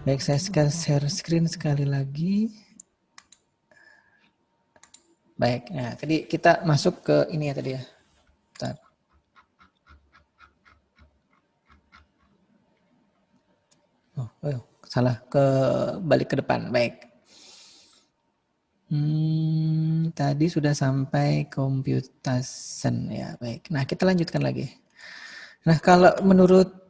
Baik, saya share screen sekali lagi. Baik, nah tadi kita masuk ke ini ya tadi ya. Bentar. Salah, balik ke depan. Baik. Tadi sudah sampai computation ya, baik. Nah, kita lanjutkan lagi. Nah, kalau menurut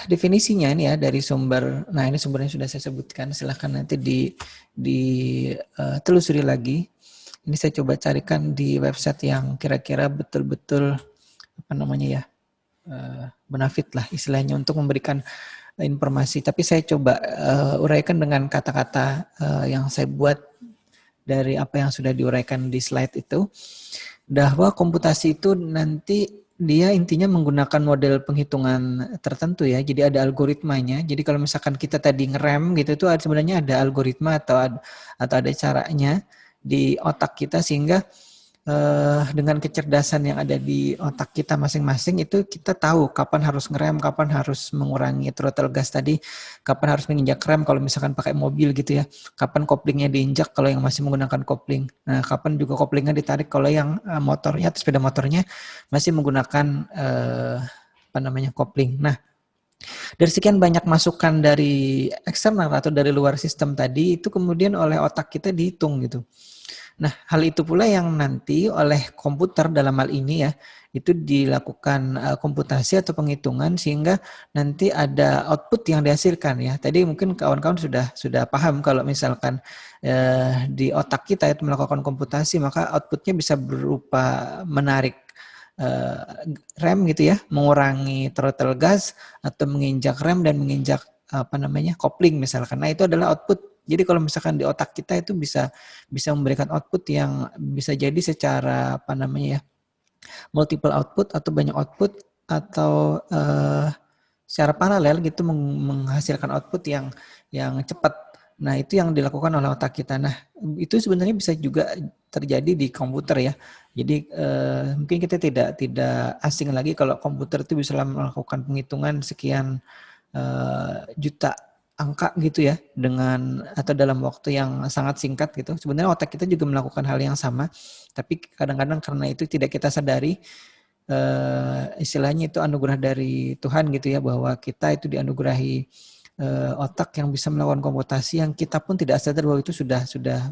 definisinya ini ya dari sumber, nah ini sumbernya sudah saya sebutkan, silahkan nanti telusuri lagi. Ini saya coba carikan di website yang kira-kira betul-betul apa namanya ya, benefit lah istilahnya untuk memberikan informasi. Tapi saya coba uraikan dengan kata-kata yang saya buat dari apa yang sudah diuraikan di slide itu, bahwa komputasi itu nanti dia intinya menggunakan model penghitungan tertentu ya. Jadi ada algoritmanya. Jadi kalau misalkan kita tadi ngerem gitu itu sebenarnya ada algoritma atau ada caranya di otak kita sehingga dengan kecerdasan yang ada di otak kita masing-masing itu kita tahu kapan harus ngerem, kapan harus mengurangi throttle gas tadi, kapan harus menginjak rem kalau misalkan pakai mobil gitu ya, kapan koplingnya diinjak kalau yang masih menggunakan kopling. Nah, kapan juga koplingnya ditarik kalau yang motornya atau sepeda motornya masih menggunakan apa namanya kopling. Nah, dari sekian banyak masukan dari eksternal atau dari luar sistem tadi itu kemudian oleh otak kita dihitung gitu. Nah, hal itu pula yang nanti oleh komputer dalam hal ini ya, itu dilakukan komputasi atau penghitungan sehingga nanti ada output yang dihasilkan ya. Tadi mungkin kawan-kawan sudah paham kalau misalkan di otak kita itu melakukan komputasi maka outputnya bisa berupa menarik rem gitu ya, mengurangi throttle gas atau menginjak rem dan menginjak apa namanya kopling misalkan. Nah, itu adalah output. Jadi kalau misalkan di otak kita itu bisa memberikan output yang bisa jadi secara apa namanya ya, multiple output atau banyak output atau secara paralel gitu menghasilkan output yang cepat. Nah, itu yang dilakukan oleh otak kita. Nah, itu sebenarnya bisa juga terjadi di komputer ya. Jadi mungkin kita tidak asing lagi kalau komputer itu bisa melakukan penghitungan sekian juta angka gitu ya dengan atau dalam waktu yang sangat singkat gitu. Sebenarnya otak kita juga melakukan hal yang sama, tapi kadang-kadang karena itu tidak kita sadari, istilahnya itu anugerah dari Tuhan gitu ya, bahwa kita itu dianugerahi otak yang bisa melakukan komputasi yang kita pun tidak sadar bahwa itu sudah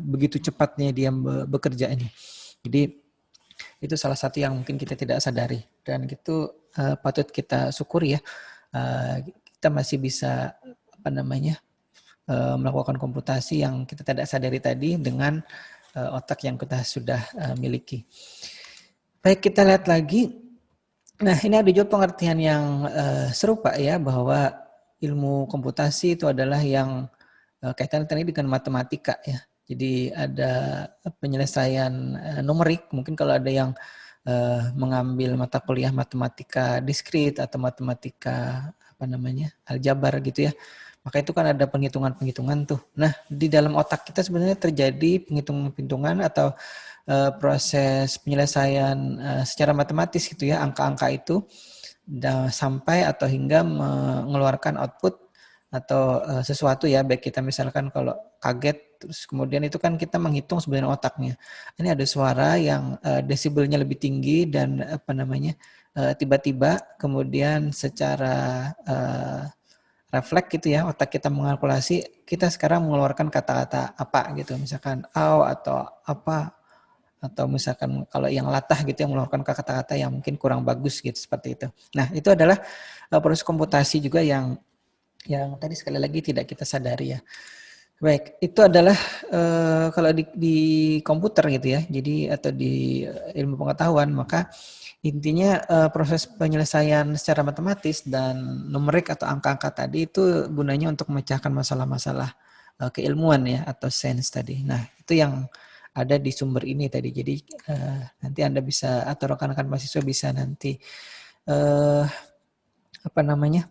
begitu cepatnya dia bekerja ini. Jadi itu salah satu yang mungkin kita tidak sadari dan itu patut kita syukuri ya. Kita masih bisa apa namanya melakukan komputasi yang kita tidak sadari tadi dengan otak yang kita sudah miliki. Baik, kita lihat lagi. Nah, ini ada juga pengertian yang serupa ya, bahwa ilmu komputasi itu adalah yang kaitan tadi dengan matematika ya. Jadi ada penyelesaian numerik, mungkin kalau ada yang mengambil mata kuliah matematika diskrit atau matematika apa namanya aljabar gitu ya, maka itu kan ada penghitungan-penghitungan tuh. Nah, di dalam otak kita sebenarnya terjadi penghitungan-penghitungan atau proses penyelesaian secara matematis gitu ya, angka-angka itu sampai atau hingga mengeluarkan output atau sesuatu ya, baik kita misalkan kalau kaget terus kemudian itu kan kita menghitung sebenarnya otaknya. Ini ada suara yang desibelnya lebih tinggi dan apa namanya tiba-tiba kemudian secara refleks gitu ya, otak kita mengalkulasi kita sekarang mengeluarkan kata-kata apa gitu, misalkan aw atau apa, atau misalkan kalau yang latah gitu yang mengeluarkan kata-kata yang mungkin kurang bagus gitu seperti itu. Nah, itu adalah proses komputasi juga yang tadi sekali lagi tidak kita sadari ya. Baik, itu adalah kalau di komputer gitu ya. Jadi atau di ilmu pengetahuan, maka intinya proses penyelesaian secara matematis dan numerik atau angka-angka tadi itu gunanya untuk memecahkan masalah-masalah keilmuan ya atau sains tadi. Nah, itu yang ada di sumber ini tadi. Jadi nanti Anda bisa atau rekan-rekan mahasiswa bisa nanti apa namanya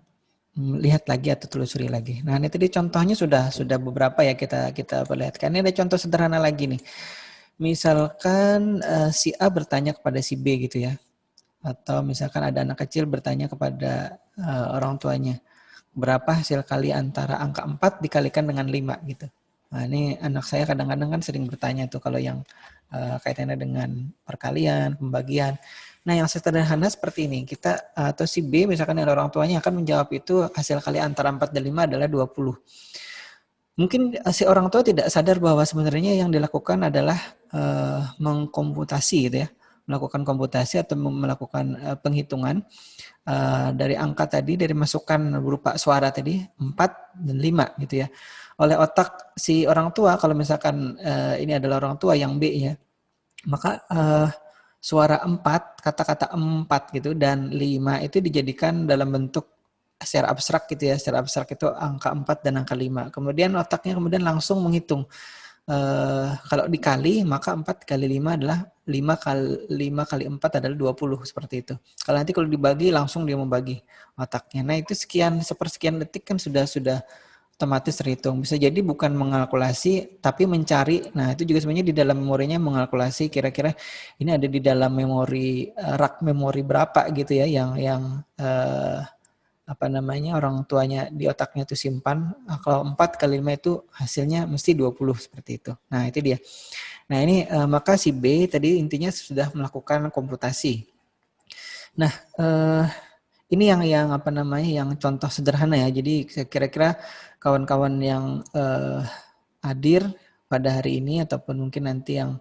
lihat lagi atau telusuri lagi. Nah, ini tadi contohnya sudah beberapa ya kita perlihatkan. Ini ada contoh sederhana lagi nih. Misalkan si A bertanya kepada si B gitu ya. Atau misalkan ada anak kecil bertanya kepada orang tuanya. berapa hasil kali antara angka 4 dikalikan dengan 5 gitu. Nah ini anak saya kadang-kadang kan sering bertanya tuh kalau yang kaitannya dengan perkalian, pembagian. Nah yang sederhana seperti ini, kita atau si B misalkan ada orang tuanya akan menjawab itu hasil kali antara 4 dan 5 adalah 20. Mungkin si orang tua tidak sadar bahwa sebenarnya yang dilakukan adalah mengkomputasi gitu ya, melakukan komputasi atau melakukan penghitungan dari angka tadi, dari masukan berupa suara tadi 4 dan 5 gitu ya. Oleh otak si orang tua, kalau misalkan ini adalah orang tua yang B ya, maka suara 4, kata-kata 4 gitu dan 5 itu dijadikan dalam bentuk secara abstrak gitu ya. Secara abstrak itu angka 4 dan angka 5. Kemudian otaknya kemudian langsung menghitung. Kalau dikali maka 4 kali 5 adalah 5 kali 4 adalah 20 seperti itu. Kalau nanti kalau dibagi langsung dia membagi otaknya. Nah itu sekian sepersekian detik kan sudah otomatis terhitung. Bisa jadi bukan mengalkulasi tapi mencari. Nah itu juga sebenarnya di dalam memorinya mengalkulasi kira-kira ini ada di dalam memori rak memori berapa gitu ya yang orang tuanya di otaknya itu simpan. Kalau 4 kali 5 itu hasilnya mesti 20 seperti itu. Nah itu dia. Nah ini maka si B tadi intinya sudah melakukan komputasi. Nah ini yang yang contoh sederhana ya. Jadi kira-kira kawan-kawan yang hadir pada hari ini ataupun mungkin nanti yang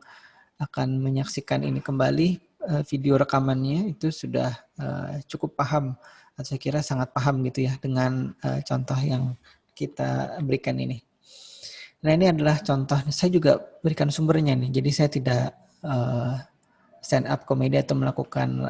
akan menyaksikan ini kembali video rekamannya itu sudah cukup paham atau saya kira sangat paham gitu ya dengan contoh yang kita berikan ini. Nah ini adalah contoh, saya juga berikan sumbernya nih, jadi saya tidak stand up komedi atau melakukan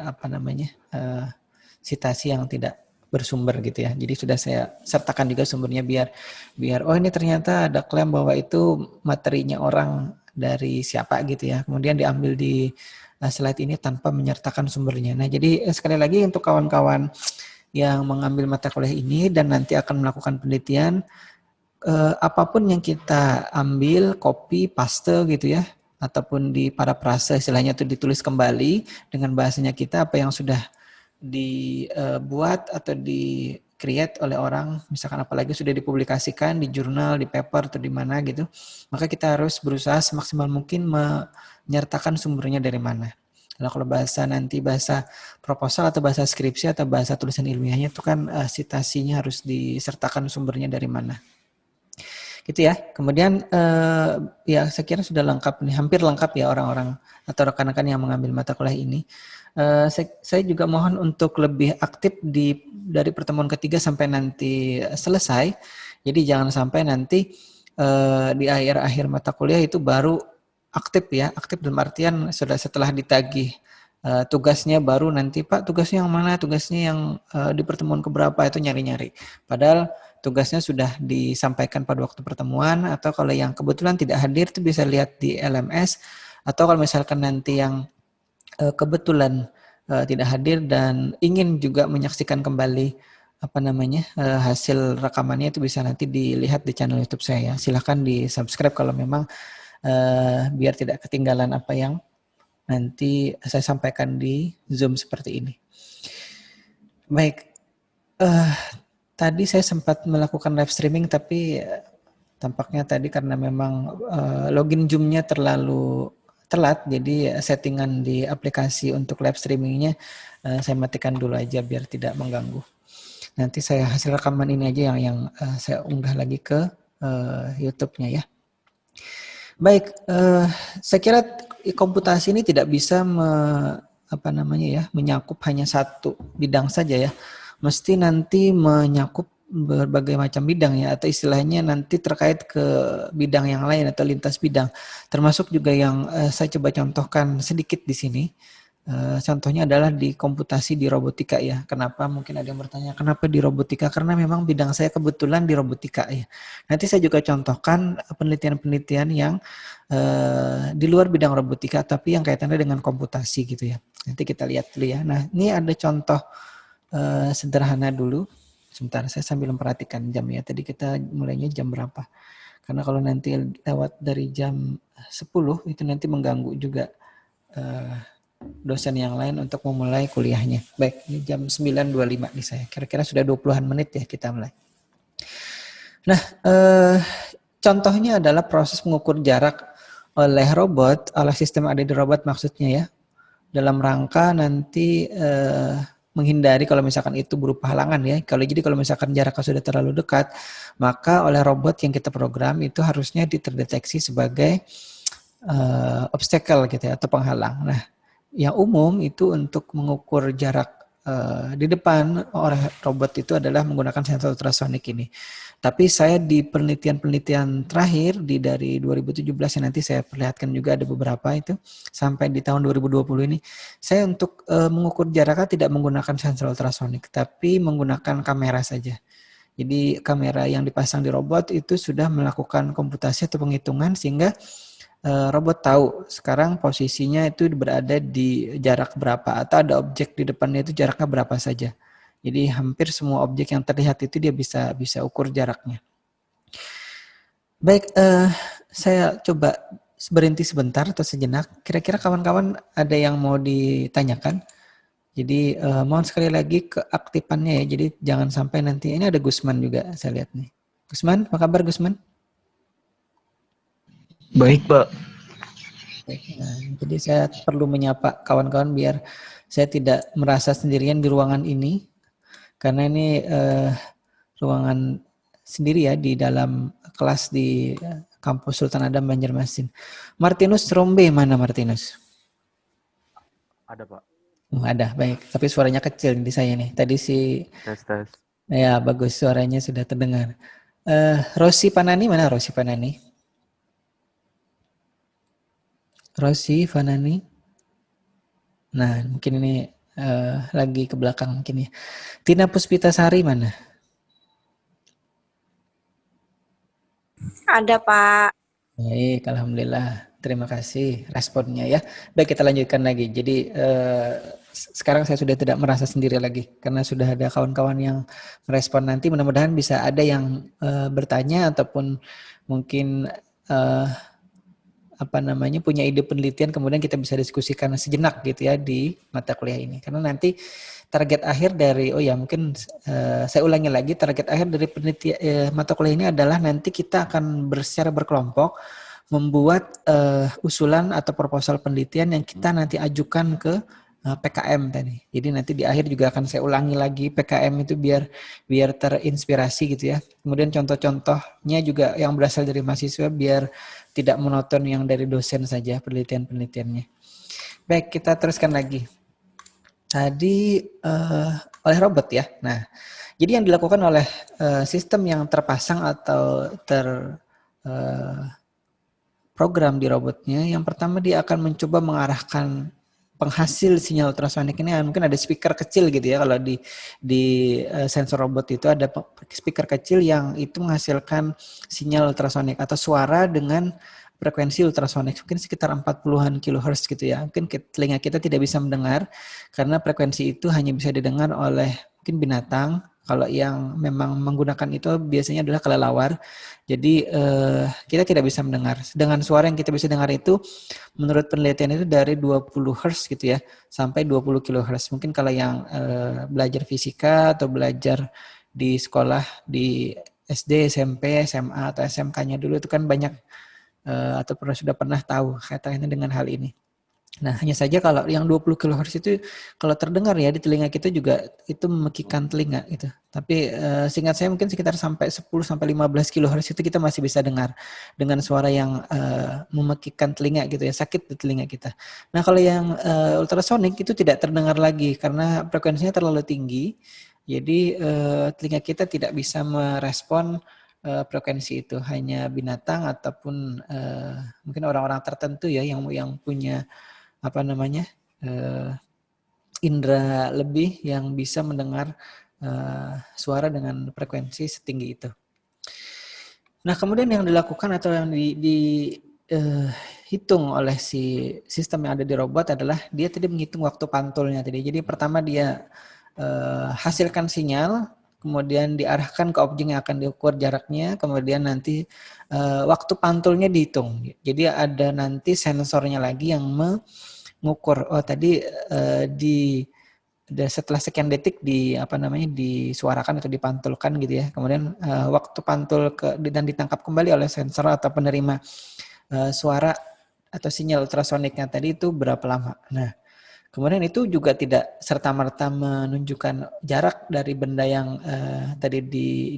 sitasi yang tidak bersumber gitu ya. Jadi sudah saya sertakan juga sumbernya biar oh ini ternyata ada klaim bahwa itu materinya orang dari siapa gitu ya. Kemudian diambil di slide ini tanpa menyertakan sumbernya. Nah, jadi sekali lagi untuk kawan-kawan yang mengambil mata kuliah ini dan nanti akan melakukan penelitian apapun yang kita ambil, copy, paste gitu ya, ataupun di parafrase istilahnya itu ditulis kembali dengan bahasanya kita apa yang sudah dibuat atau di create oleh orang, misalkan apalagi sudah dipublikasikan di jurnal, di paper atau di mana gitu, maka kita harus berusaha semaksimal mungkin menyertakan sumbernya dari mana. Nah, kalau nanti bahasa proposal atau bahasa skripsi atau bahasa tulisan ilmiahnya itu kan citasinya harus disertakan sumbernya dari mana. Gitu ya. Kemudian ya saya kira sudah lengkap nih, hampir lengkap ya orang-orang atau rekan-rekan yang mengambil mata kuliah ini. Saya juga mohon untuk lebih aktif dari pertemuan ketiga sampai nanti selesai. Jadi jangan sampai nanti di akhir-akhir mata kuliah itu baru aktif ya. Aktif dalam artian sudah setelah ditagih tugasnya baru nanti Pak tugasnya yang mana, tugasnya yang di pertemuan keberapa itu nyari-nyari. Padahal tugasnya sudah disampaikan pada waktu pertemuan atau kalau yang kebetulan tidak hadir itu bisa lihat di LMS atau kalau misalkan nanti yang kebetulan tidak hadir dan ingin juga menyaksikan kembali hasil rekamannya itu bisa nanti dilihat di channel YouTube saya. Silahkan di subscribe kalau memang biar tidak ketinggalan apa yang nanti saya sampaikan di Zoom seperti ini. Baik, tadi saya sempat melakukan live streaming tapi tampaknya tadi karena memang login Zoom-nya terlalu telat, jadi settingan di aplikasi untuk live streamingnya saya matikan dulu aja biar tidak mengganggu. Nanti saya hasil rekaman ini aja yang saya unggah lagi ke YouTube-nya ya. Baik, saya kira komputasi ini tidak bisa menyakup hanya satu bidang saja ya. Mesti nanti menyakup berbagai macam bidang ya, atau istilahnya nanti terkait ke bidang yang lain atau lintas bidang. Termasuk juga yang saya coba contohkan sedikit di sini. Contohnya adalah di komputasi di robotika ya. Kenapa? Mungkin ada yang bertanya, kenapa di robotika? Karena memang bidang saya kebetulan di robotika ya. Nanti saya juga contohkan penelitian-penelitian yang di luar bidang robotika, tapi yang kaitannya dengan komputasi gitu ya. Nanti kita lihat dulu ya. Nah, ini ada contoh sederhana dulu. Sebentar, saya sambil memperhatikan jam ya. Tadi kita mulainya jam berapa? Karena kalau nanti lewat dari jam 10, itu nanti mengganggu juga dosen yang lain untuk memulai kuliahnya. Baik, ini jam 9.25 nih saya. Kira-kira sudah 20-an menit ya kita mulai. Nah, contohnya adalah proses mengukur jarak oleh robot, oleh sistem ada di robot maksudnya ya, dalam rangka nanti menghindari kalau misalkan itu berupa halangan ya. Kalau misalkan jaraknya sudah terlalu dekat, maka oleh robot yang kita program itu harusnya terdeteksi sebagai obstacle gitu ya, atau penghalang. Nah, yang umum itu untuk mengukur jarak di depan oleh robot itu adalah menggunakan sensor ultrasonik ini. Tapi saya di penelitian-penelitian terakhir dari 2017 yang nanti saya perlihatkan juga ada beberapa itu sampai di tahun 2020 ini, saya untuk mengukur jaraknya tidak menggunakan sensor ultrasonik, tapi menggunakan kamera saja. Jadi kamera yang dipasang di robot itu sudah melakukan komputasi atau penghitungan sehingga robot tahu sekarang posisinya itu berada di jarak berapa atau ada objek di depannya itu jaraknya berapa saja. Jadi hampir semua objek yang terlihat itu dia bisa ukur jaraknya. Baik, saya coba berhenti sebentar atau sejenak. Kira-kira kawan-kawan ada yang mau ditanyakan? Jadi mohon sekali lagi keaktifannya ya. Jadi jangan sampai nanti ini ada Gusman juga saya lihat nih. Gusman, apa kabar Gusman? Baik, Pak. Baik, nah, jadi saya perlu menyapa kawan-kawan biar saya tidak merasa sendirian di ruangan ini, karena ini ruangan sendiri ya di dalam kelas di kampus Sultan Adam Banjarmasin. Martinus Rombe mana Martinus? Ada, Pak. Ada, baik. Tapi suaranya kecil di saya nih. Tadi si Tes. ya bagus suaranya sudah terdengar. Rosi Panani mana Rosi Panani? Rosi Panani. Nah, mungkin ini lagi ke belakang mungkin ya. Tina Puspitasari mana? Ada, Pak. Baik, alhamdulillah. Terima kasih responnya ya. Baik, kita lanjutkan lagi. Jadi sekarang saya sudah tidak merasa sendiri lagi karena sudah ada kawan-kawan yang merespon. Nanti mudah-mudahan bisa ada yang bertanya ataupun mungkin punya ide penelitian, kemudian kita bisa diskusikan sejenak gitu ya di mata kuliah ini. Karena nanti target akhir dari saya ulangi lagi, target akhir dari penelitian mata kuliah ini adalah nanti kita akan secara berkelompok membuat usulan atau proposal penelitian yang kita nanti ajukan ke PKM tadi. Jadi nanti di akhir juga akan saya ulangi lagi PKM itu biar terinspirasi gitu ya. Kemudian contoh-contohnya juga yang berasal dari mahasiswa biar tidak monoton yang dari dosen saja penelitiannya. Baik, kita teruskan lagi. Tadi oleh robot ya. Nah, jadi yang dilakukan oleh sistem yang terpasang atau program di robotnya, yang pertama dia akan mencoba mengarahkan penghasil sinyal ultrasonik ini, mungkin ada speaker kecil gitu ya, kalau di sensor robot itu ada speaker kecil yang itu menghasilkan sinyal ultrasonik atau suara dengan frekuensi ultrasonik mungkin sekitar 40-an kHz gitu ya. Mungkin telinga kita tidak bisa mendengar karena frekuensi itu hanya bisa didengar oleh mungkin binatang. Kalau yang memang menggunakan itu biasanya adalah kelelawar. Jadi kita tidak bisa mendengar. Dengan suara yang kita bisa dengar itu menurut penelitian itu dari 20 Hz gitu ya sampai 20 kHz. Mungkin kalau yang belajar fisika atau belajar di sekolah di SD, SMP, SMA atau SMK-nya dulu itu kan banyak atau sudah pernah tahu kaitannya dengan hal ini. Nah, hanya saja kalau yang 20 kHz itu kalau terdengar ya di telinga kita juga itu memekikkan telinga gitu. Tapi seingat saya mungkin sekitar sampai 10 sampai 15 kHz itu kita masih bisa dengar dengan suara yang memekikkan telinga gitu ya, sakit di telinga kita. Nah, kalau yang ultrasonik itu tidak terdengar lagi karena frekuensinya terlalu tinggi. Jadi telinga kita tidak bisa merespon frekuensi itu, hanya binatang ataupun mungkin orang-orang tertentu ya yang punya indera lebih yang bisa mendengar suara dengan frekuensi setinggi itu. Nah, kemudian yang dilakukan atau yang dihitung oleh si sistem yang ada di robot adalah dia tadi menghitung waktu pantulnya tadi. Jadi pertama dia hasilkan sinyal, kemudian diarahkan ke objek yang akan diukur jaraknya, kemudian nanti waktu pantulnya dihitung. Jadi ada nanti sensornya lagi yang mengukur, oh tadi di setelah sekian detik disuarakan atau dipantulkan gitu ya. Kemudian waktu pantul dan ditangkap kembali oleh sensor atau penerima suara atau sinyal ultrasoniknya tadi itu berapa lama. Nah, kemudian itu juga tidak serta-merta menunjukkan jarak dari benda yang tadi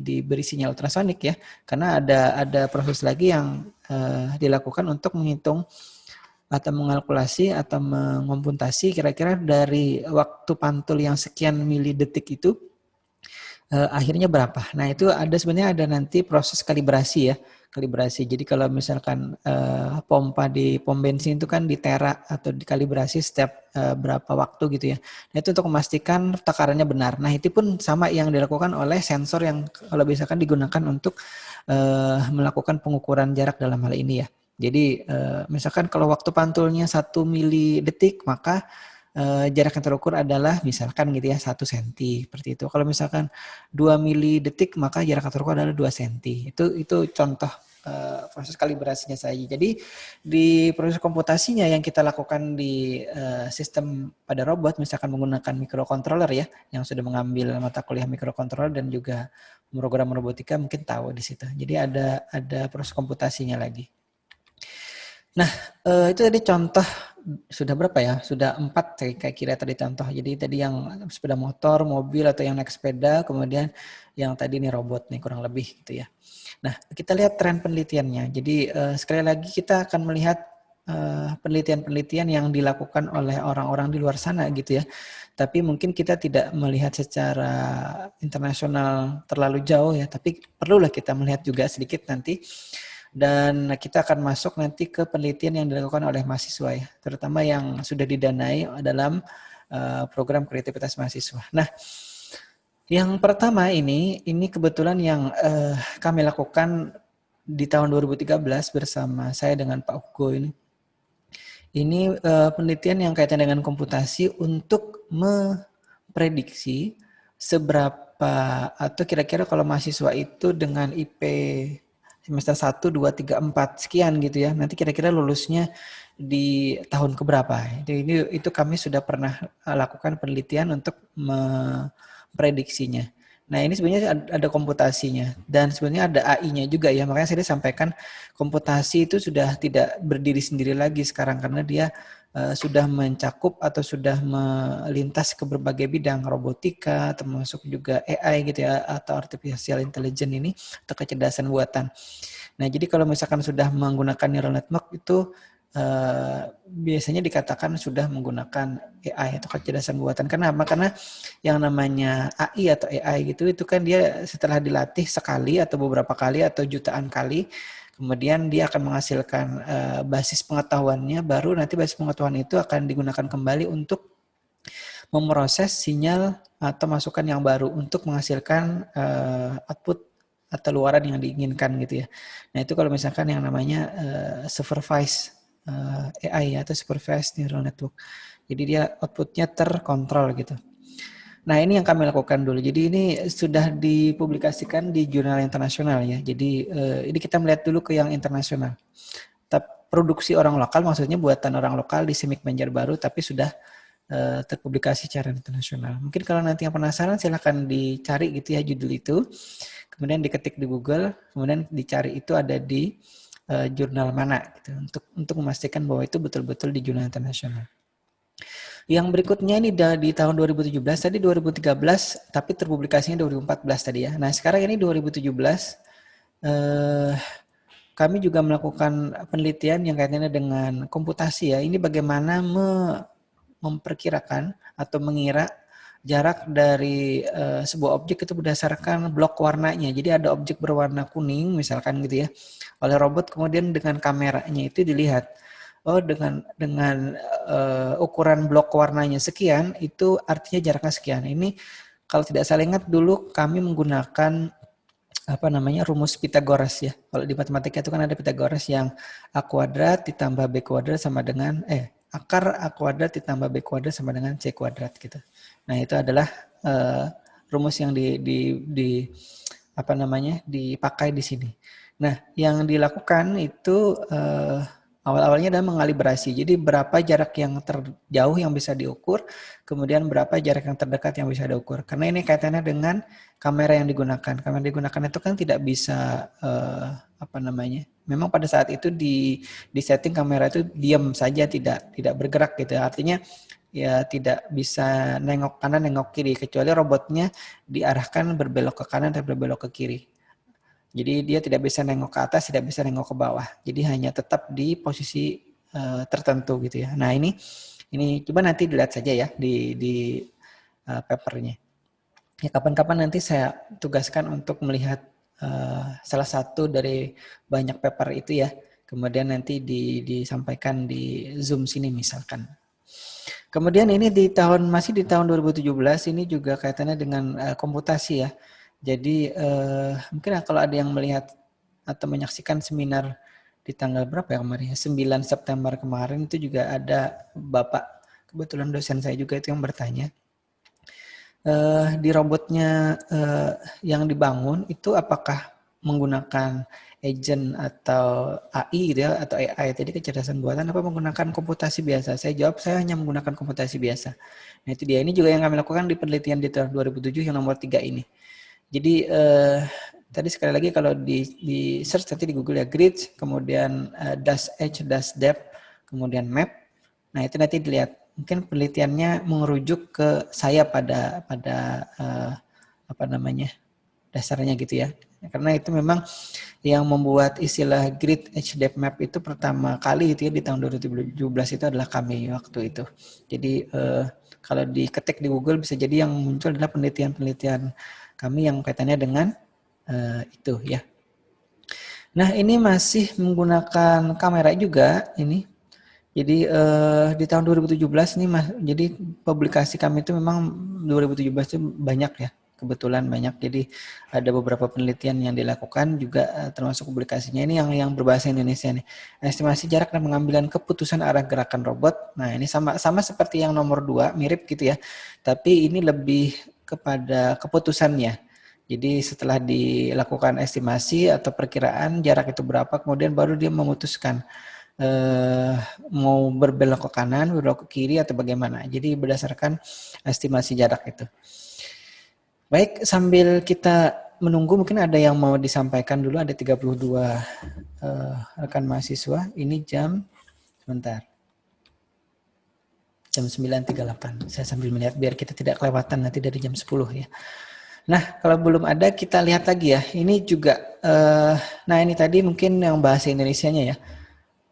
diberi sinyal ultrasonik ya, karena ada proses lagi yang dilakukan untuk menghitung atau mengalkulasi atau mengomputasi kira-kira dari waktu pantul yang sekian milidetik itu akhirnya berapa. Nah itu sebenarnya ada nanti proses kalibrasi ya, kalibrasi. Jadi kalau misalkan pompa di pom bensin itu kan ditera atau dikalibrasi setiap berapa waktu gitu ya. Nah itu untuk memastikan takarannya benar. Nah itu pun sama yang dilakukan oleh sensor yang kalau misalkan digunakan untuk melakukan pengukuran jarak dalam hal ini ya. Jadi misalkan kalau waktu pantulnya 1 milidetik maka jarak yang terukur adalah misalkan gitu ya 1 senti seperti itu. Kalau misalkan 2 milidetik maka jarak yang terukur adalah 2 senti. Itu contoh proses kalibrasinya saja. Jadi di proses komputasinya yang kita lakukan di sistem pada robot misalkan menggunakan microcontroller ya yang sudah mengambil mata kuliah microcontroller dan juga program robotika mungkin tahu di situ. Jadi ada proses komputasinya lagi. Nah, itu tadi contoh sudah berapa ya? Sudah 4 kayak kira tadi contoh. Jadi tadi yang sepeda motor, mobil atau yang naik sepeda, kemudian yang tadi nih robot nih kurang lebih gitu ya. Nah, kita lihat tren penelitiannya. Jadi sekali lagi kita akan melihat penelitian-penelitian yang dilakukan oleh orang-orang di luar sana gitu ya. Tapi mungkin kita tidak melihat secara internasional terlalu jauh ya, tapi perlulah kita melihat juga sedikit nanti. Dan kita akan masuk nanti ke penelitian yang dilakukan oleh mahasiswa ya, terutama yang sudah didanai dalam program kreativitas mahasiswa. Nah, yang pertama ini kebetulan yang kami lakukan di tahun 2013 bersama saya dengan Pak Hugo ini. Ini penelitian yang kaitan dengan komputasi untuk memprediksi seberapa atau kira-kira kalau mahasiswa itu dengan IP semester 1, 2, 3, 4 sekian gitu ya. Nanti kira-kira lulusnya di tahun keberapa. Itu kami sudah pernah lakukan penelitian untuk memprediksinya. Nah ini sebenarnya ada komputasinya dan sebenarnya ada AI-nya juga ya. Makanya saya sampaikan komputasi itu sudah tidak berdiri sendiri lagi sekarang karena dia sudah mencakup atau sudah melintas ke berbagai bidang robotika termasuk juga AI gitu ya atau artificial intelligence ini atau kecerdasan buatan. Nah jadi kalau misalkan sudah menggunakan neural network itu biasanya dikatakan sudah menggunakan AI atau kecerdasan buatan. Kenapa? Karena yang namanya AI atau AI gitu itu kan dia setelah dilatih sekali atau beberapa kali atau jutaan kali kemudian dia akan menghasilkan basis pengetahuannya, baru nanti basis pengetahuan itu akan digunakan kembali untuk memproses sinyal atau masukan yang baru untuk menghasilkan output atau luaran yang diinginkan gitu ya. Nah itu kalau misalkan yang namanya supervised AI atau supervised neural network. Jadi dia outputnya terkontrol gitu. Nah ini yang kami lakukan dulu. Jadi ini sudah dipublikasikan di jurnal internasional ya. Jadi ini kita melihat dulu ke yang internasional. Produksi orang lokal maksudnya buatan orang lokal di Simik Banjarbaru tapi sudah terpublikasi secara internasional. Mungkin kalau nanti yang penasaran silahkan dicari gitu ya judul itu. Kemudian diketik di Google, kemudian dicari itu ada di jurnal mana gitu untuk memastikan bahwa itu betul-betul di jurnal internasional. Yang berikutnya ini di tahun 2017, tadi 2013, tapi terpublikasinya 2014 tadi ya. Nah sekarang ini 2017, kami juga melakukan penelitian yang kaitannya dengan komputasi ya. Ini bagaimana memperkirakan atau mengira jarak dari sebuah objek itu berdasarkan blok warnanya. Jadi ada objek berwarna kuning misalkan gitu ya. Oleh robot kemudian dengan kameranya itu dilihat. Oh dengan ukuran blok warnanya sekian itu artinya jaraknya sekian. Ini kalau tidak salah ingat dulu kami menggunakan rumus Pythagoras ya. Kalau di matematika itu kan ada Pythagoras yang A kuadrat ditambah B kuadrat sama dengan akar A kuadrat ditambah B kuadrat sama dengan C kuadrat gitu. Nah itu adalah rumus yang dipakai di sini. Nah yang dilakukan itu Awal-awalnya adalah mengalibrasi. Jadi berapa jarak yang terjauh yang bisa diukur, kemudian berapa jarak yang terdekat yang bisa diukur. Karena ini kaitannya dengan kamera yang digunakan. Kamera yang digunakan itu kan tidak bisa memang pada saat itu di setting kamera itu diam saja, tidak bergerak gitu. Artinya ya tidak bisa nengok kanan, nengok kiri, kecuali robotnya diarahkan berbelok ke kanan atau berbelok ke kiri. Jadi dia tidak bisa nengok ke atas, tidak bisa nengok ke bawah. Jadi hanya tetap di posisi tertentu gitu ya. Nah ini coba nanti dilihat saja ya di papernya. Ya kapan-kapan nanti saya tugaskan untuk melihat salah satu dari banyak paper itu ya. Kemudian nanti disampaikan di Zoom sini misalkan. Kemudian ini masih di tahun 2017 ini juga kaitannya dengan komputasi ya. Jadi mungkin kalau ada yang melihat atau menyaksikan seminar di tanggal berapa ya kemarin? 9 September kemarin itu juga ada Bapak, kebetulan dosen saya juga itu yang bertanya. Di robotnya yang dibangun itu apakah menggunakan agent atau AI gitu ya, atau AI tadi kecerdasan buatan, apa menggunakan komputasi biasa? Saya jawab saya hanya menggunakan komputasi biasa. Nah itu dia, ini juga yang kami lakukan di penelitian di tahun 2007 yang nomor 3 ini. Jadi tadi sekali lagi kalau di search nanti di Google ya, grid, kemudian dash edge, dash depth, kemudian map. Nah itu nanti dilihat. Mungkin penelitiannya merujuk ke saya pada dasarnya gitu ya. Karena itu memang yang membuat istilah grid edge depth map itu pertama kali itu ya di tahun 2017 itu adalah kami waktu itu. Jadi kalau diketik di Google bisa jadi yang muncul adalah penelitian-penelitian kami yang kaitannya dengan itu ya. Nah ini masih menggunakan kamera juga ini. Jadi di tahun 2017 nih jadi publikasi kami itu memang 2017 itu banyak ya, kebetulan banyak. Jadi ada beberapa penelitian yang dilakukan juga termasuk publikasinya ini yang berbahasa Indonesia nih. Estimasi jarak dan pengambilan keputusan arah gerakan robot. Nah, ini sama seperti yang nomor 2, mirip gitu ya. Tapi ini lebih kepada keputusannya. Jadi setelah dilakukan estimasi atau perkiraan jarak itu berapa, kemudian baru dia memutuskan mau berbelok ke kanan, berbelok ke kiri atau bagaimana. Jadi berdasarkan estimasi jarak itu. Baik, sambil kita menunggu mungkin ada yang mau disampaikan dulu, ada 32 rekan mahasiswa. Ini jam 9.38. Saya sambil melihat biar kita tidak kelewatan nanti dari jam 10 ya. Nah, kalau belum ada kita lihat lagi ya. Ini juga nah ini tadi mungkin yang bahasa Indonesianya ya.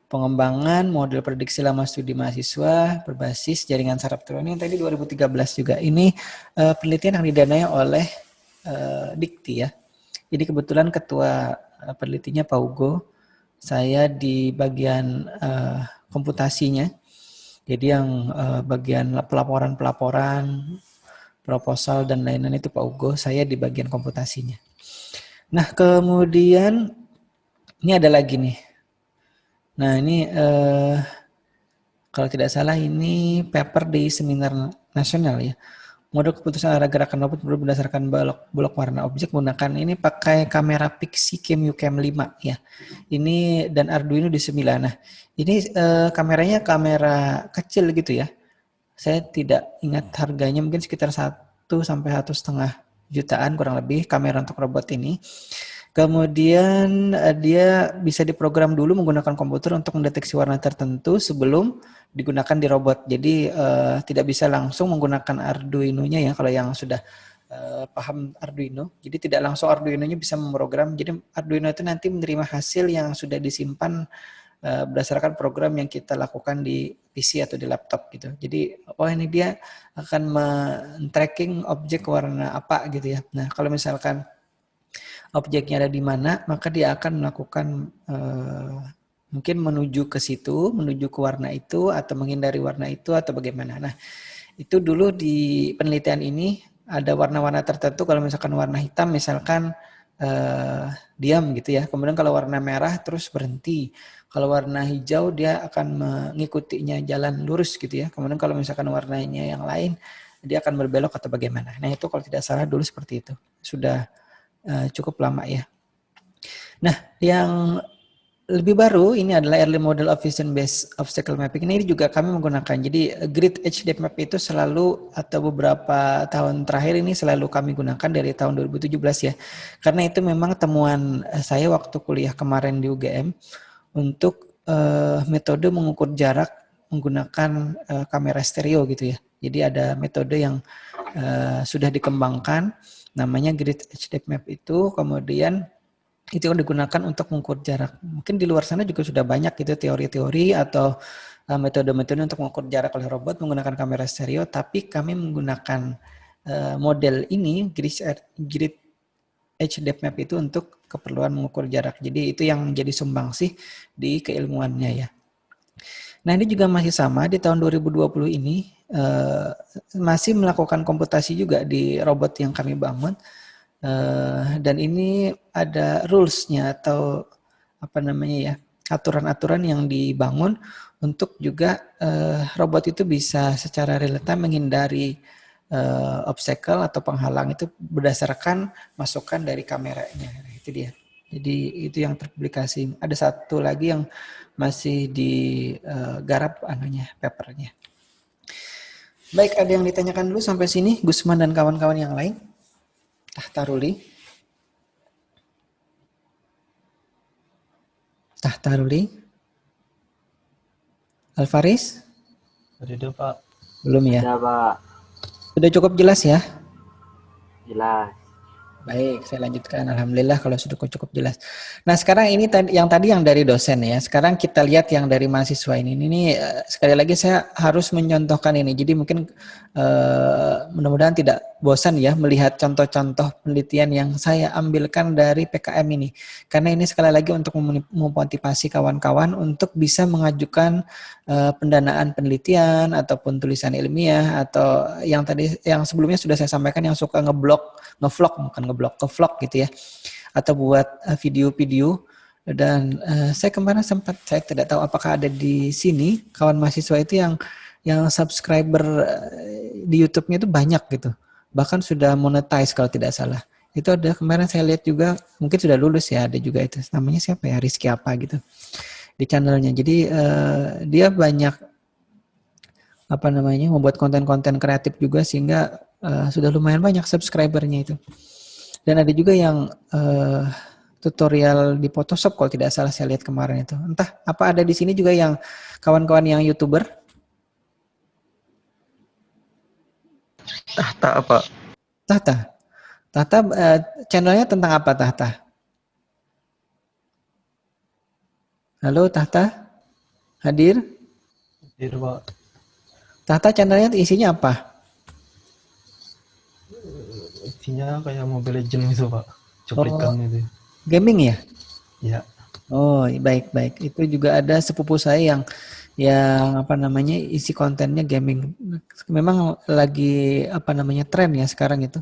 Pengembangan model prediksi lama studi mahasiswa berbasis jaringan saraf elektronik yang tadi 2013 juga. Ini penelitian yang didanai oleh Dikti ya. Jadi kebetulan ketua penelitinya Pak Ugo, saya di bagian komputasinya. Jadi yang bagian pelaporan, proposal dan lain-lain itu Pak Ugo, saya di bagian komputasinya. Nah kemudian ini ada lagi nih. Nah ini kalau tidak salah ini paper di seminar nasional ya. Model keputusan arah gerakan robot berdasarkan blok warna objek menggunakan ini pakai kamera Pixie Cam 5 ya. Ini dan Arduino di 9. Nah, ini kameranya kamera kecil gitu ya. Saya tidak ingat harganya, mungkin sekitar 1 sampai 1,5 jutaan kurang lebih kamera untuk robot ini. Kemudian dia bisa diprogram dulu menggunakan komputer untuk mendeteksi warna tertentu sebelum digunakan di robot. Jadi tidak bisa langsung menggunakan Arduino-nya ya kalau yang sudah paham Arduino. Jadi tidak langsung Arduino-nya bisa memprogram. Jadi Arduino itu nanti menerima hasil yang sudah disimpan berdasarkan program yang kita lakukan di PC atau di laptop gitu. Jadi ini dia akan men-tracking objek warna apa gitu ya. Nah, kalau misalkan objeknya ada di mana, maka dia akan melakukan mungkin menuju ke situ, menuju ke warna itu, atau menghindari warna itu, atau bagaimana. Nah, itu dulu di penelitian ini ada warna-warna tertentu, kalau misalkan warna hitam, misalkan diam gitu ya. Kemudian kalau warna merah terus berhenti. Kalau warna hijau dia akan mengikutinya jalan lurus gitu ya. Kemudian kalau misalkan warnanya yang lain, dia akan berbelok atau bagaimana. Nah, itu kalau tidak salah dulu seperti itu. Sudah cukup lama ya. Nah, yang lebih baru ini adalah early model of vision based obstacle mapping. Ini juga kami menggunakan. Jadi grid HD map itu selalu atau beberapa tahun terakhir ini selalu kami gunakan dari tahun 2017 ya. Karena itu memang temuan saya waktu kuliah kemarin di UGM untuk metode mengukur jarak menggunakan kamera stereo gitu ya. Jadi ada metode yang sudah dikembangkan namanya grid HD map itu, kemudian itu digunakan untuk mengukur jarak. Mungkin di luar sana juga sudah banyak gitu teori-teori atau metode-metode untuk mengukur jarak oleh robot menggunakan kamera stereo, tapi kami menggunakan model ini grid HD map itu untuk keperluan mengukur jarak. Jadi itu yang menjadi sumbangsih di keilmuannya ya. Nah ini juga masih sama di tahun 2020 ini masih melakukan komputasi juga di robot yang kami bangun. Dan ini ada rules-nya atau apa namanya ya, aturan-aturan yang dibangun untuk juga robot itu bisa secara real time menghindari obstacle atau penghalang itu berdasarkan masukan dari kameranya. Itu dia. Jadi itu yang terpublikasi. Ada satu lagi yang masih digarap papernya. Baik, ada yang ditanyakan dulu sampai sini, Gusman dan kawan-kawan yang lain? Tahtaruli. Alvaris? Ada Pak. Belum ya? Ada Pak. Sudah cukup jelas ya? Jelas. Baik, saya lanjutkan. Alhamdulillah kalau sudah cukup jelas. Nah sekarang ini tadi yang dari dosen ya. Sekarang kita lihat yang dari mahasiswa ini. Ini sekali lagi saya harus mencontohkan ini. Jadi mungkin mudah-mudahan tidak bosan ya melihat contoh-contoh penelitian yang saya ambilkan dari PKM ini. Karena ini sekali lagi untuk memotivasi kawan-kawan untuk bisa mengajukan pendanaan penelitian ataupun tulisan ilmiah atau yang sebelumnya sudah saya sampaikan yang suka ngevlog ke vlog gitu ya, atau buat video-video. Dan saya kemarin saya tidak tahu apakah ada di sini kawan mahasiswa itu yang subscriber di YouTube-nya itu banyak gitu, bahkan sudah monetize kalau tidak salah. Itu ada kemarin saya lihat juga, mungkin sudah lulus ya, ada juga itu namanya siapa ya, Rizky apa gitu di channelnya. Jadi dia banyak membuat konten-konten kreatif juga sehingga sudah lumayan banyak subscribernya itu. Dan ada juga yang tutorial di Photoshop kalau tidak salah saya lihat kemarin itu. Entah apa ada di sini juga yang kawan-kawan yang YouTuber? Tahta apa? Tahta channelnya tentang apa Tahta? Halo Tahta? Hadir? Hadir Pak. Tahta channelnya isinya apa? Isinya kayak Mobile Legends gitu Pak. Cuplikan itu. Gaming ya? Ya. Oh baik. Itu juga ada sepupu saya yang isi kontennya gaming. Memang lagi tren ya sekarang itu.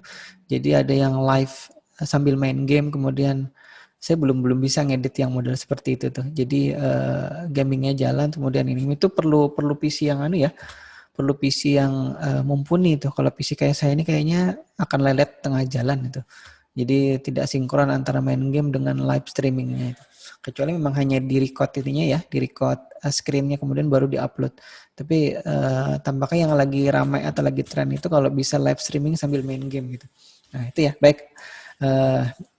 Jadi ada yang live sambil main game, kemudian saya belum bisa ngedit yang model seperti itu tuh. Jadi gamingnya jalan, kemudian ini itu perlu PC yang perlu PC yang mumpuni itu. Kalau PC kayak saya ini kayaknya akan lelet tengah jalan itu. Jadi tidak sinkron antara main game dengan live streamingnya itu. Kecuali memang hanya di record itunya ya, di record screennya kemudian baru diupload. Tapi tampaknya yang lagi ramai atau lagi tren itu kalau bisa live streaming sambil main game gitu. Nah itu ya, baik.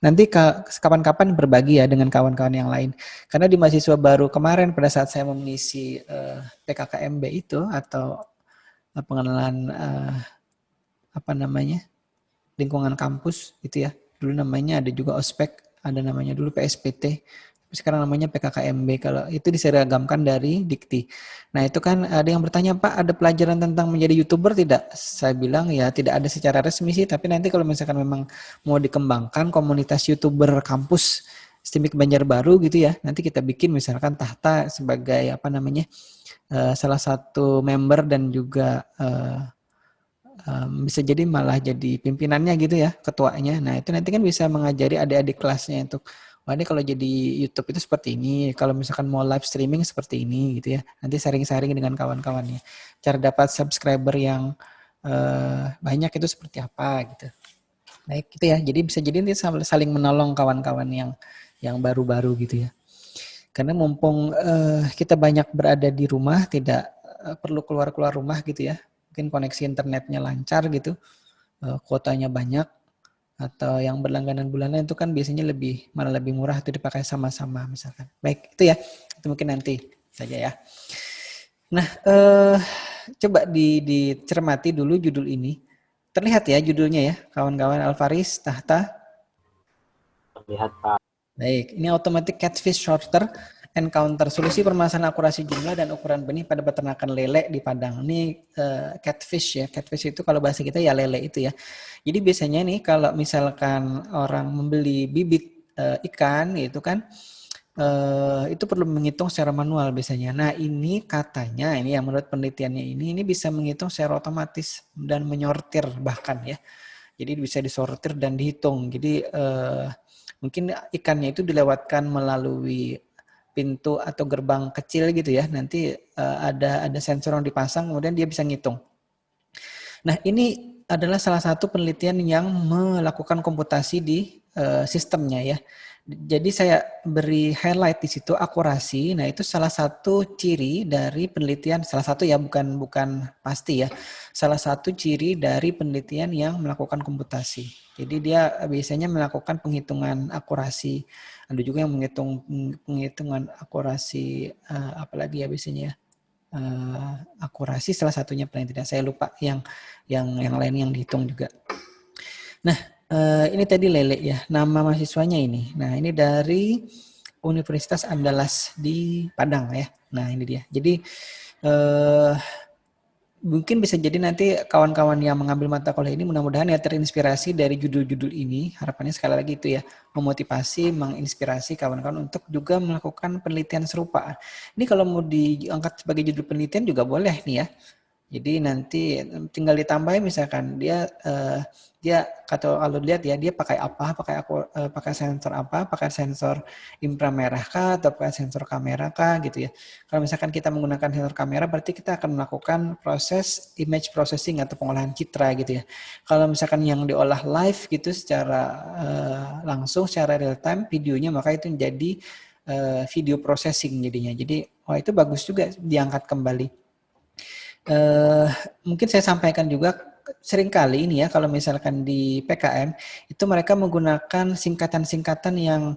Nanti kapan-kapan berbagi ya dengan kawan-kawan yang lain. Karena di mahasiswa baru kemarin pada saat saya mengisi PKKMB itu atau pengenalan lingkungan kampus gitu ya. Dulu namanya ada juga ospek, ada namanya dulu PSPT, sekarang namanya PKKMB. Kalau itu diseragamkan dari Dikti. Nah itu kan ada yang bertanya, Pak ada pelajaran tentang menjadi YouTuber tidak? Saya bilang ya tidak ada secara resmi sih, tapi nanti kalau misalkan memang mau dikembangkan komunitas YouTuber kampus STIMIK Banjarbaru gitu ya, nanti kita bikin misalkan Tahta sebagai salah satu member dan juga bisa jadi malah jadi pimpinannya gitu ya, ketuanya. Nah itu nanti kan bisa mengajari adik-adik kelasnya untuk wah ini kalau jadi YouTube itu seperti ini, kalau misalkan mau live streaming seperti ini gitu ya. Nanti sharing-sharing dengan kawan-kawannya. Cara dapat subscriber yang banyak itu seperti apa gitu. Baik gitu ya. Jadi bisa jadi nanti saling menolong kawan-kawan yang baru-baru gitu ya. Karena mumpung kita banyak berada di rumah, tidak perlu keluar-keluar rumah gitu ya. Mungkin koneksi internetnya lancar gitu, kuotanya banyak, atau yang berlangganan bulanan itu kan biasanya malah lebih murah itu dipakai sama-sama misalkan. Baik, itu ya. Itu mungkin nanti saja ya. Nah, coba dicermati dulu judul ini. Terlihat ya judulnya ya, kawan-kawan Alvaris, Tahta. Terlihat Pak. Baik, ini Automatic Catfish Sorter Encounter, solusi permasalahan akurasi jumlah dan ukuran benih pada peternakan lele di Padang. Ini catfish ya, catfish itu kalau bahasa kita ya lele itu ya. Jadi biasanya nih kalau misalkan orang membeli bibit ikan gitu kan, itu perlu menghitung secara manual biasanya. Nah ini katanya, ini yang menurut penelitiannya ini bisa menghitung secara otomatis dan menyortir bahkan ya. Jadi bisa disortir dan dihitung. Jadi mungkin ikannya itu dilewatkan melalui pintu atau gerbang kecil gitu ya. Nanti ada sensor yang dipasang, kemudian dia bisa ngitung. Nah ini adalah salah satu penelitian yang melakukan komputasi di sistemnya ya. Jadi saya beri highlight di situ akurasi. Nah itu salah satu ciri dari penelitian, salah satu ya bukan pasti ya. Salah satu ciri dari penelitian yang melakukan komputasi. Jadi dia biasanya melakukan penghitungan akurasi. Ada juga yang penghitungan akurasi apalagi ya biasanya ya. Akurasi salah satunya paling tidak, saya lupa yang lain yang dihitung juga. Nah ini tadi lele ya, nama mahasiswanya ini. Nah ini dari Universitas Andalas di Padang ya. Nah ini dia. Jadi mungkin bisa jadi nanti kawan-kawan yang mengambil mata kuliah ini mudah-mudahan ya terinspirasi dari judul-judul ini. Harapannya sekali lagi itu ya, memotivasi, menginspirasi kawan-kawan untuk juga melakukan penelitian serupa. Ini kalau mau diangkat sebagai judul penelitian juga boleh nih ya. Jadi nanti tinggal ditambahin misalkan dia kalau lihat ya dia pakai apa, pakai sensor apa, pakai sensor inframerah kah atau pakai sensor kamera kah gitu ya. Kalau misalkan kita menggunakan sensor kamera berarti kita akan melakukan proses image processing atau pengolahan citra gitu ya. Kalau misalkan yang diolah live gitu secara langsung secara real time videonya, maka itu menjadi video processing jadinya. Jadi itu bagus juga diangkat kembali. Mungkin saya sampaikan juga seringkali ini ya kalau misalkan di PKM itu mereka menggunakan singkatan-singkatan yang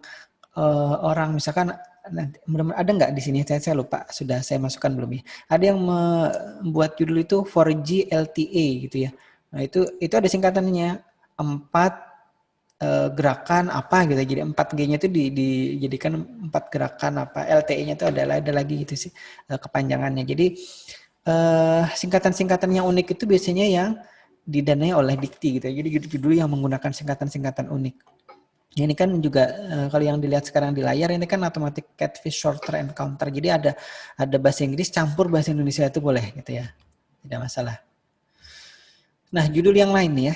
orang misalkan ada nggak di sini saya lupa sudah saya masukkan belum ya. Ada yang membuat judul itu 4G LTE gitu ya. Nah itu ada singkatannya 4 gerakan apa gitu. Jadi 4G-nya itu dijadikan 4 gerakan apa, LTE-nya itu ada lagi gitu sih kepanjangannya. Jadi singkatan-singkatan yang unik itu biasanya yang didanai oleh Dikti gitu ya. Jadi judul yang menggunakan singkatan-singkatan unik. Ini kan juga kalau yang dilihat sekarang di layar ini kan Automatic Catfish Sorter Encounter. Jadi ada bahasa Inggris campur bahasa Indonesia itu boleh gitu ya. Tidak masalah. Nah, judul yang lain nih ya.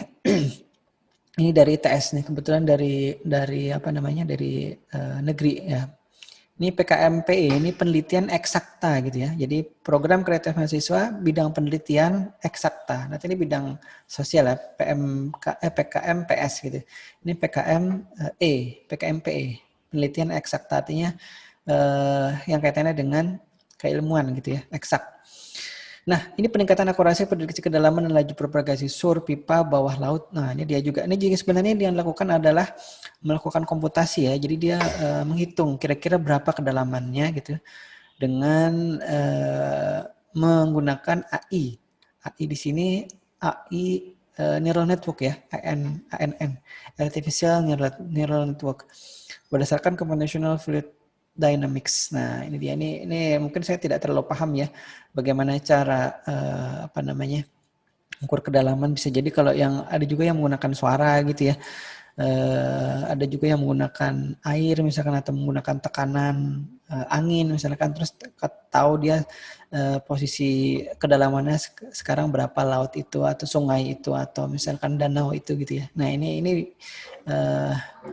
Ini dari ITS nih, kebetulan dari apa namanya? Dari negeri ya. Ini PKMPE, ini penelitian eksakta gitu ya. Jadi program kreatif mahasiswa bidang penelitian eksakta. Nanti ini bidang sosial ya, PKMPS gitu. Ini PKMPE, penelitian eksakta artinya yang kaitannya dengan keilmuan gitu ya, eksak. Nah, ini peningkatan akurasi prediksi kedalaman dan laju propagasi sur pipa bawah laut. Nah, ini dia juga. Ini juga sebenarnya yang dilakukan adalah melakukan komputasi ya. Jadi dia menghitung kira-kira berapa kedalamannya gitu dengan menggunakan AI. AI di sini AI neural network ya, ANN, artificial neural network berdasarkan computational fluid dynamics. Nah, ini dia. Ini mungkin saya tidak terlalu paham ya bagaimana cara ukur kedalaman. Bisa jadi kalau yang ada juga yang menggunakan suara gitu ya. Ada juga yang menggunakan air misalkan atau menggunakan tekanan angin misalkan, terus tahu dia posisi kedalamannya sekarang berapa laut itu atau sungai itu atau misalkan danau itu gitu ya. Nah, ini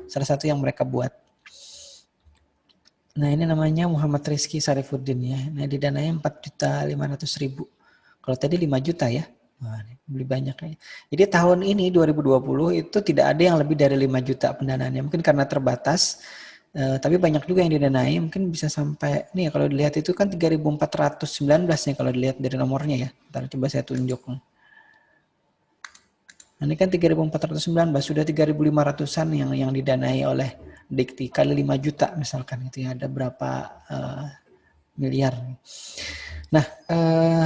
salah satu yang mereka buat. Nah, ini namanya Muhammad Rizky Sarifuddin ya. Nah, didanai 4.500.000. Kalau tadi 5 juta ya. Wah, lebih banyak ya. Jadi tahun ini 2020 itu tidak ada yang lebih dari 5 juta pendanaannya. Mungkin karena terbatas Tapi banyak juga yang didanai, mungkin bisa sampai, nih kalau dilihat itu kan 3.419 nih kalau dilihat dari nomornya ya. Ntar coba saya tunjuk. Nah, ini kan 3.419, sudah 3.500-an yang didanai oleh Dikti, kali 5 juta misalkan, itu ya, ada berapa miliar. Nah,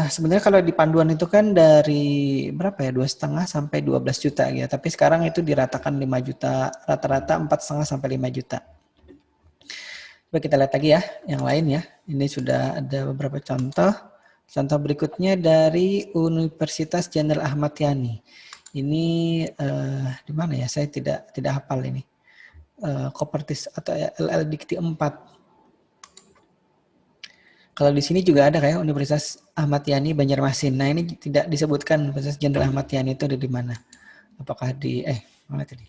sebenarnya kalau di panduan itu kan dari berapa ya, 2,5 sampai 12 juta ya, tapi sekarang itu diratakan 5 juta, rata-rata 4,5 sampai 5 juta. Coba kita lihat lagi ya, yang lain ya. Ini sudah ada beberapa contoh. Contoh berikutnya dari Universitas Jenderal Ahmad Yani. Ini di mana ya? Saya tidak hafal ini. Kopertis atau LL Dikti 4. Kalau di sini juga ada kayak Universitas Ahmad Yani Banjarmasin. Nah, ini tidak disebutkan Universitas Jenderal Ahmad Yani itu ada di mana? Apakah di mana tadi?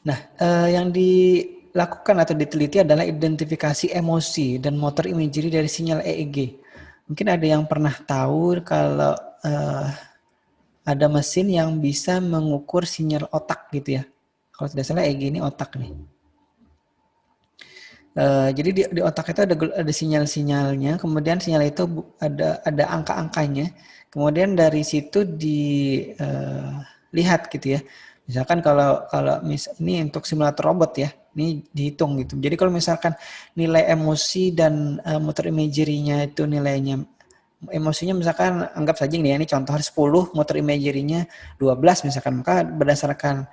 Nah, yang dilakukan atau diteliti adalah identifikasi emosi dan motor imagery dari sinyal EEG. Mungkin ada yang pernah tahu kalau ada mesin yang bisa mengukur sinyal otak gitu ya. Kalau tidak salah EEG ini otak nih. Jadi di otak itu ada sinyal-sinyalnya, kemudian sinyal itu ada angka-angkanya, kemudian dari situ dilihat gitu ya. Misalkan kalau ini untuk simulator robot ya, ini dihitung gitu. Jadi kalau misalkan nilai emosi dan motor imagery-nya itu nilainya, emosinya misalkan anggap saja ini contoh 10, motor imagery-nya 12 misalkan, maka berdasarkan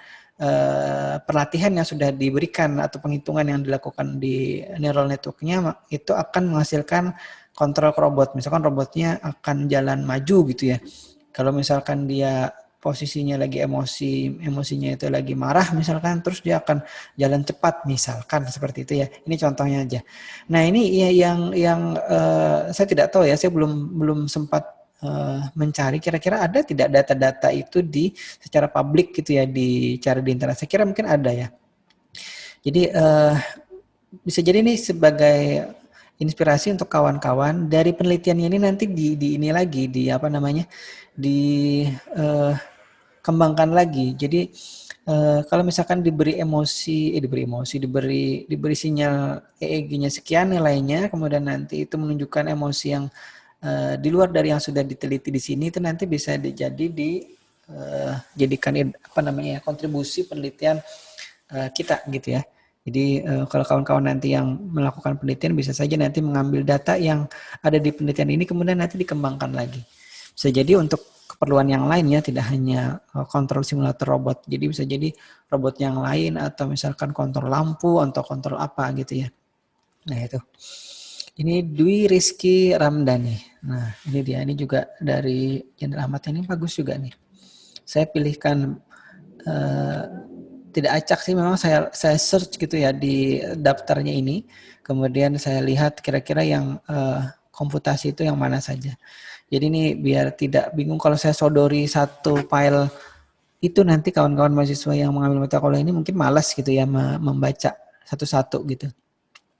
pelatihan yang sudah diberikan atau penghitungan yang dilakukan di neural network-nya itu akan menghasilkan kontrol robot. Misalkan robotnya akan jalan maju gitu ya. Kalau misalkan dia posisinya lagi emosinya itu lagi marah misalkan, terus dia akan jalan cepat misalkan seperti itu ya. Ini contohnya aja. Nah ini ya yang saya tidak tahu ya, saya belum sempat mencari kira-kira ada tidak data-data itu secara publik gitu ya, dicari di internet. Saya kira mungkin ada ya. Jadi bisa jadi ini sebagai inspirasi untuk kawan-kawan dari penelitian ini nanti di ini lagi kembangkan lagi. Jadi kalau misalkan diberi sinyal EEG-nya sekian nilainya, kemudian nanti itu menunjukkan emosi yang di luar dari yang sudah diteliti di sini, itu nanti bisa dijadikan kontribusi penelitian kita gitu ya. Jadi kalau kawan-kawan nanti yang melakukan penelitian bisa saja nanti mengambil data yang ada di penelitian ini kemudian nanti dikembangkan lagi. Bisa jadi untuk keperluan yang lain ya, tidak hanya kontrol simulator robot. Jadi bisa jadi robot yang lain atau misalkan kontrol lampu atau kontrol apa gitu ya. Nah itu. Ini Dwi Rizky Ramdhani. Nah ini dia, ini juga dari Jenderal Ahmad Yani, bagus juga nih. Saya pilihkan tidak acak sih, memang saya search gitu ya di daftarnya ini. Kemudian saya lihat kira-kira yang komputasi itu yang mana saja. Jadi ini biar tidak bingung kalau saya sodori satu file itu, nanti kawan-kawan mahasiswa yang mengambil mata kuliah ini mungkin malas gitu ya membaca satu-satu gitu.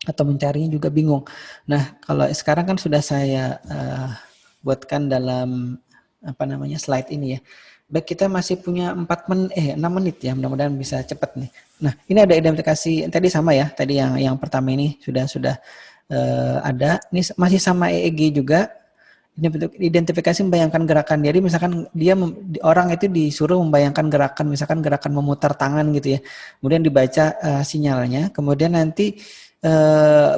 Atau mencarinya juga bingung. Nah, kalau sekarang kan sudah saya buatkan dalam slide ini ya. Baik, kita masih punya 6 menit ya, mudah-mudahan bisa cepat nih. Nah, ini ada identifikasi tadi sama ya, tadi yang pertama ini sudah ada. Ini masih sama EEG juga. Ini bentuk identifikasi membayangkan gerakan. Jadi misalkan orang itu disuruh membayangkan gerakan, misalkan gerakan memutar tangan gitu ya. Kemudian dibaca sinyalnya, kemudian nanti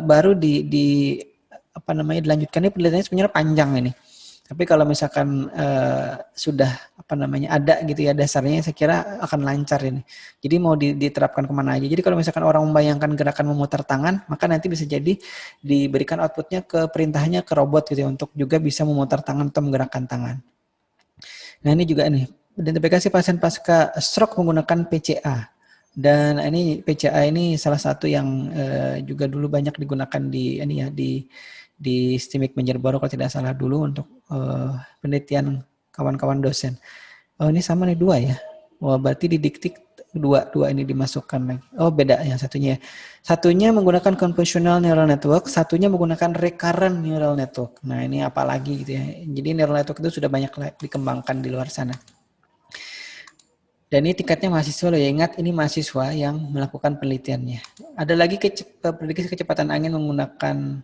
baru dilanjutkan. Ini penelitiannya sebenarnya panjang ini. Tapi kalau misalkan sudah ada gitu ya dasarnya, saya kira akan lancar ini. Jadi mau diterapkan kemana aja. Jadi kalau misalkan orang membayangkan gerakan memutar tangan, maka nanti bisa jadi diberikan outputnya ke perintahnya ke robot gitu ya, untuk juga bisa memutar tangan atau menggerakkan tangan. Nah ini juga nih, identifikasi pasien pasca stroke menggunakan PCA. Dan ini PCA ini salah satu yang juga dulu banyak digunakan di STIMIK Banjarbaru kalau tidak salah dulu untuk penelitian kawan-kawan dosen. Oh ini sama nih 2 ya. Wah berarti di Diktik 2 ini dimasukkan lagi. Oh beda yang satunya. Satunya menggunakan convolutional neural network, satunya menggunakan recurrent neural network. Nah ini apalagi gitu ya. Jadi neural network itu sudah banyak dikembangkan di luar sana. Dan ini tingkatnya mahasiswa loh ya, ingat ini mahasiswa yang melakukan penelitiannya. Ada lagi prediksi kecepatan angin menggunakan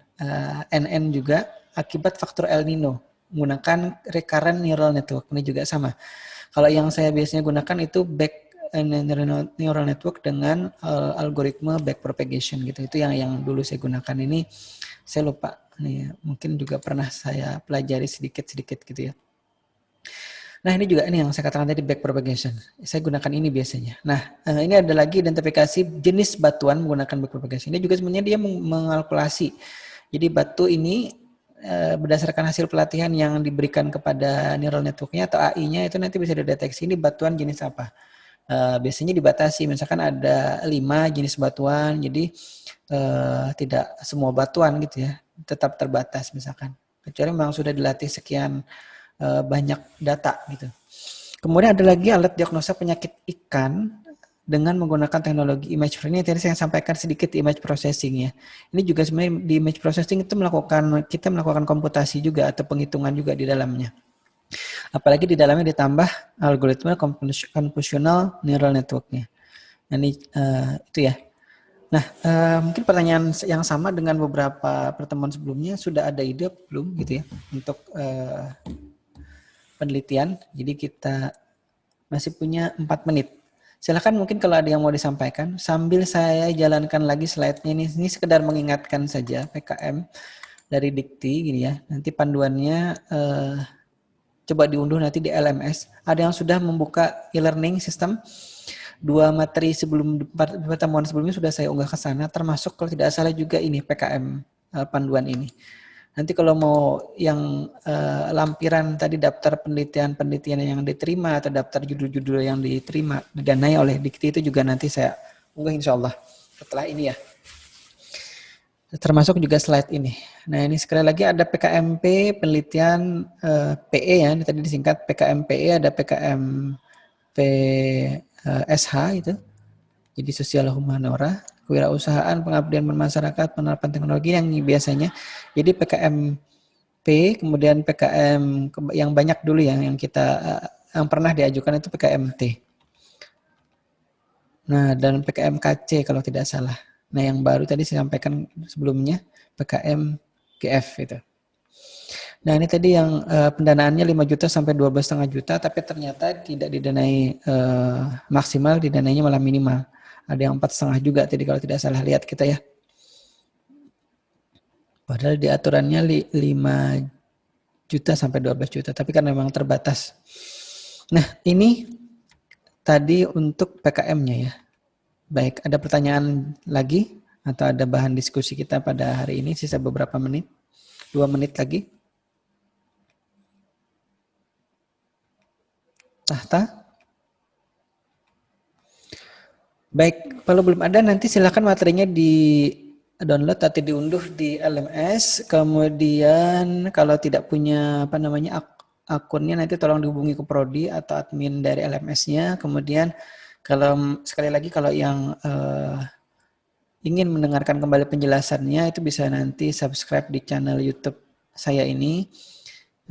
NN juga akibat faktor El Nino, menggunakan recurrent neural network, ini juga sama. Kalau yang saya biasanya gunakan itu back neural network dengan algoritma backpropagation gitu, itu yang dulu saya gunakan. Ini saya lupa, nih, mungkin juga pernah saya pelajari sedikit-sedikit gitu ya. Nah ini juga ini yang saya katakan tadi backpropagation. Saya gunakan ini biasanya. Nah ini ada lagi identifikasi jenis batuan menggunakan backpropagation. Ini juga sebenarnya dia mengalkulasi. Jadi batu ini berdasarkan hasil pelatihan yang diberikan kepada neural networknya atau AI-nya itu nanti bisa dideteksi ini batuan jenis apa. Biasanya dibatasi. Misalkan ada 5 jenis batuan. Jadi tidak semua batuan gitu ya. Tetap terbatas misalkan. Kecuali memang sudah dilatih sekian banyak data gitu. Kemudian ada lagi alat diagnosa penyakit ikan dengan menggunakan teknologi image processing. Ini tadi saya sampaikan sedikit image processing ya. Ini juga sebenarnya di image processing itu kita melakukan komputasi juga atau penghitungan juga di dalamnya. Apalagi di dalamnya ditambah algoritma convolutional neural networknya. Nah, ini itu ya. Nah, mungkin pertanyaan yang sama dengan beberapa pertemuan sebelumnya, sudah ada ide belum gitu ya untuk penelitian. Jadi kita masih punya 4 menit. Silakan mungkin kalau ada yang mau disampaikan sambil saya jalankan lagi slide-nya ini sekedar mengingatkan saja PKM dari Dikti gini ya. Nanti panduannya coba diunduh nanti di LMS. Ada yang sudah membuka e-learning system. 2 materi sebelum pertemuan sebelumnya sudah saya unggah ke sana, termasuk kalau tidak salah juga ini PKM panduan ini. Nanti kalau mau yang lampiran tadi daftar penelitian yang diterima atau daftar judul-judul yang diterima didanai oleh Dikti itu juga nanti saya unggah insya Allah setelah ini ya. Termasuk juga slide ini. Nah ini sekali lagi ada PKMP penelitian PE ya, ini tadi disingkat PKMPE, ada PKMP SH itu. Jadi sosial humaniora, kewirausahaan, pengabdian bermasyarakat, penerapan teknologi yang biasanya. Jadi PKMP, kemudian PKM yang banyak dulu yang kita yang pernah diajukan itu PKMT. Nah, dan PKMKC kalau tidak salah. Nah, yang baru tadi saya sampaikan sebelumnya PKMGF itu. Nah, ini tadi yang pendanaannya 5 juta sampai 12,5 juta, tapi ternyata tidak didanai maksimal, didanainya malah minimal. Ada yang 4,5 juga tadi kalau tidak salah lihat kita ya. Padahal di aturannya 5 juta sampai 12 juta, tapi kan memang terbatas. Nah, ini tadi untuk PKM-nya ya. Baik, ada pertanyaan lagi atau ada bahan diskusi kita pada hari ini, sisa beberapa menit, 2 menit lagi. Tahta? Baik, kalau belum ada nanti silakan materinya di download atau diunduh di LMS. Kemudian kalau tidak punya akunnya nanti tolong dihubungi ke Prodi atau admin dari LMS-nya. Kemudian kalau sekali lagi kalau yang ingin mendengarkan kembali penjelasannya itu bisa nanti subscribe di channel YouTube saya ini.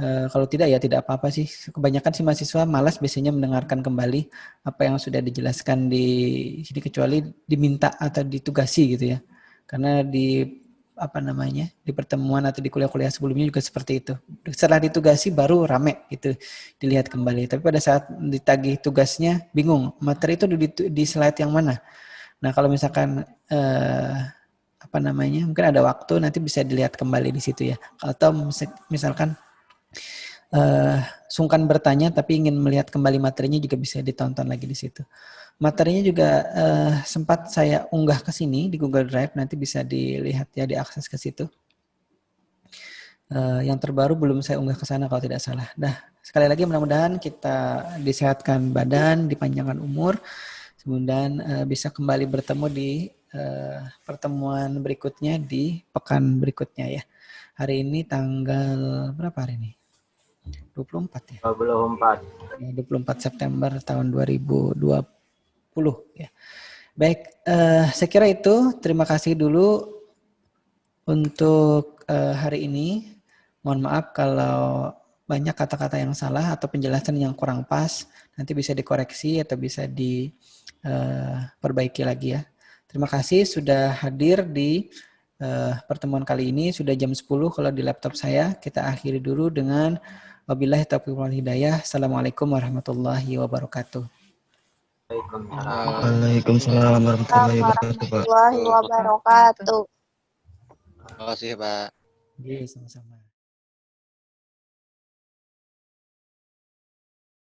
Kalau tidak ya tidak apa-apa sih. Kebanyakan sih mahasiswa malas biasanya mendengarkan kembali apa yang sudah dijelaskan di sini kecuali diminta atau ditugasi gitu ya. Karena di di pertemuan atau di kuliah-kuliah sebelumnya juga seperti itu. Setelah ditugasi baru rame gitu dilihat kembali. Tapi pada saat ditagih tugasnya bingung materi itu di slide yang mana. Nah kalau misalkan mungkin ada waktu nanti bisa dilihat kembali di situ ya. Atau misalkan sungkan bertanya tapi ingin melihat kembali materinya juga bisa ditonton lagi di situ. Materinya juga sempat saya unggah ke sini di Google Drive, nanti bisa dilihat ya, diakses ke situ. Yang terbaru belum saya unggah ke sana kalau tidak salah. Nah, sekali lagi mudah-mudahan kita disehatkan badan, dipanjangkan umur, kemudian bisa kembali bertemu di pertemuan berikutnya di pekan berikutnya ya. Hari ini tanggal berapa hari ini? 24 ya? 24 September tahun 2020 ya. Baik, saya kira itu. Terima kasih dulu untuk hari ini. Mohon maaf kalau banyak kata-kata yang salah atau penjelasan yang kurang pas, nanti bisa dikoreksi atau bisa diperbaiki lagi ya. Terima kasih sudah hadir di pertemuan kali ini. Sudah jam 10 kalau di laptop saya. Kita akhiri dulu dengan wabillahi taufiq wal hidayah. Assalamualaikum warahmatullahi wabarakatuh. Waalaikumsalam warahmatullahi wabarakatuh, Pak. Warahmatullahi wabarakatuh. Terima kasih, Pak. Oke, sama-sama.